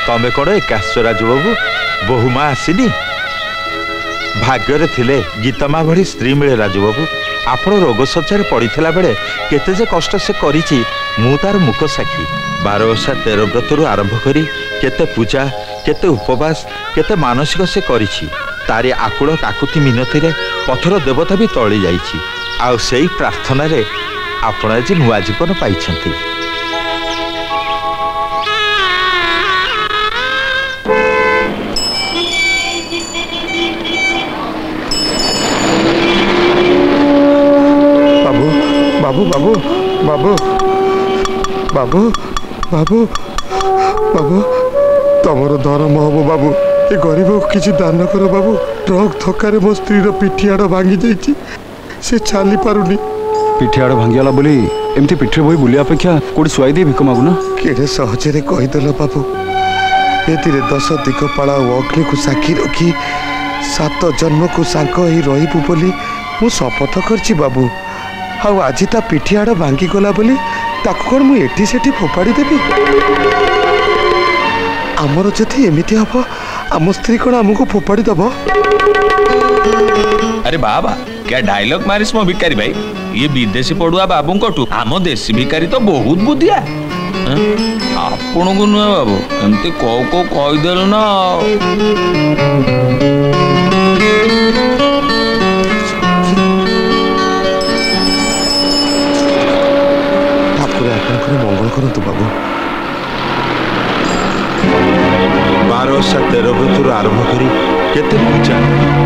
तमें कौन एकाश राजू बाबू बहु माँ आसीनी भाग्य थिले गीतमा भली स्त्री मिले राजू बाबू आपण रोग शଯ୍या पड़ा बेले केते जे कष्ट से करिछि मु तार मुख साक्षी 12 ओषा 13 व्रत आरंभ करी केते पूजा केते उपवास केते मानसिक से करिछि तारी आकुल काकुति मिनती रे पथर देवता भी तली जाइछि आ सेई प्रार्थना रे आपण आज नुआ जीवन पाइछंती। बाबू बाबू बाबू बाबू बाबू बाबू तमर धर्म हम बाबू ए गरीब को किसी दान कर बाबू ट्रक धक्का मो स्त्री पिठियाड़ भांगी जाइए से चली पारुनी पिठियाड़ भांगीगला बोली एमती पिठे बही बुलिया अपेक्षा कोड़ी शुआई दे भिक मागुना केड़े सहजरे कहीदेल बाबू एति 10 दिगपाला अग्नि को साक्षी रखी 7 जन्म को सांक ही रहीबु बोली मु शपथ करछि बाबू आज ता पिठियाड़ भांगी गला बोली ताको कौन मुझे एठी सेठी फोपाड़ी देवी आमर जदि एमिति हम आम स्त्री कौन आमको फोपाड़ी दब। अरे बाबा क्या डायलॉग मारिस मो भिकारी भाई ये विदेशी पड़ुआ बाबू कटू आम देशी भिकारी तो बहुत बुद्धिया आपण को नुह बाबू एमती कौ कहीदेल ना मंगल करतु बाबू 12 ओषा 13 व्रत आरंभ करी केते पूजा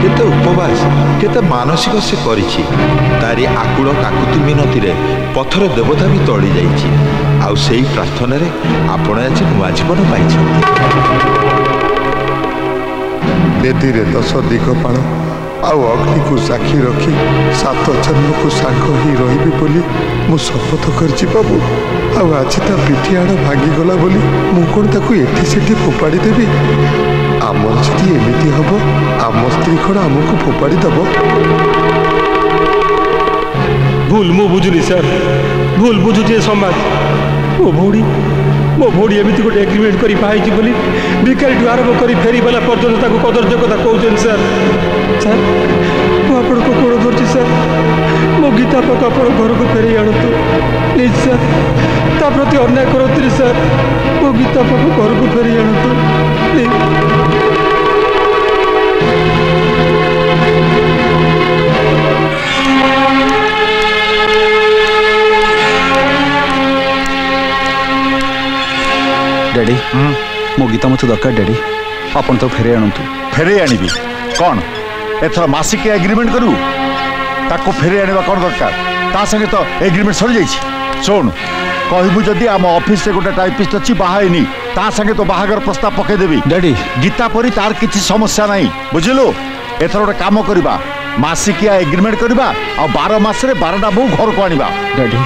केते उपवास केते मानसिक से करिछि तारी आकुल काकुति मिनती रे पथर देवता भी तली जाइछि आउ सेई प्रार्थना रे आपण आज नुआ जीवन पाइछंती। बेदी रे 10 दिगपाल आउ अग्नि को साक्षी रखी 7 जन्म को सांग ही रही बोली मु शपथ करछि बाबू आज ता पिठियाड़ भांगी गला बोली मु कौन ताकू एठी सेठी फोपाड़ी देवी आमर जदि एमिति हब आम स्त्री कौन आमको फोपाड़ी दब। भूल मु बुझुनी सर भूल बुझुचे समाज मो भौड़ी एमती गोटे एग्रीमेंट करी पाई बोली भिखारी आरंभ करी फेरी वाला पर्यटन ताको कदर्य कथा कहते सर सर मु आपण को गोड़ धरछि सर मो गीता पाक आपण घर को फेरी आणतु प्लीज सर ता प्रति अन्याय करतु सर मो गीता पाक घर को फेरी आणतु प्लीज। डैडी मो गीता मत दरकार डैडी आपन तो फेरे आणतु फेरे आनिबी कौन एथर मासिक एग्रीमेंट करू ताको फेरे आनिबा कौन दरकार ता संगे तो एग्रीमेंट सरी जाइछि सुन कहबू जदि आम ऑफिस से गोटे टाइपिस्ट अछि बाहाइनी ता संगे तो बाहागर प्रस्ताव पके देबी डैडी गीता परी तार किछि समस्या नहीं बुझिलु एथर गोटे काम करबा मासिकिया एग्रीमेंट करबा आ 12 मास रे 12टा बो घर को आनिबा डैडी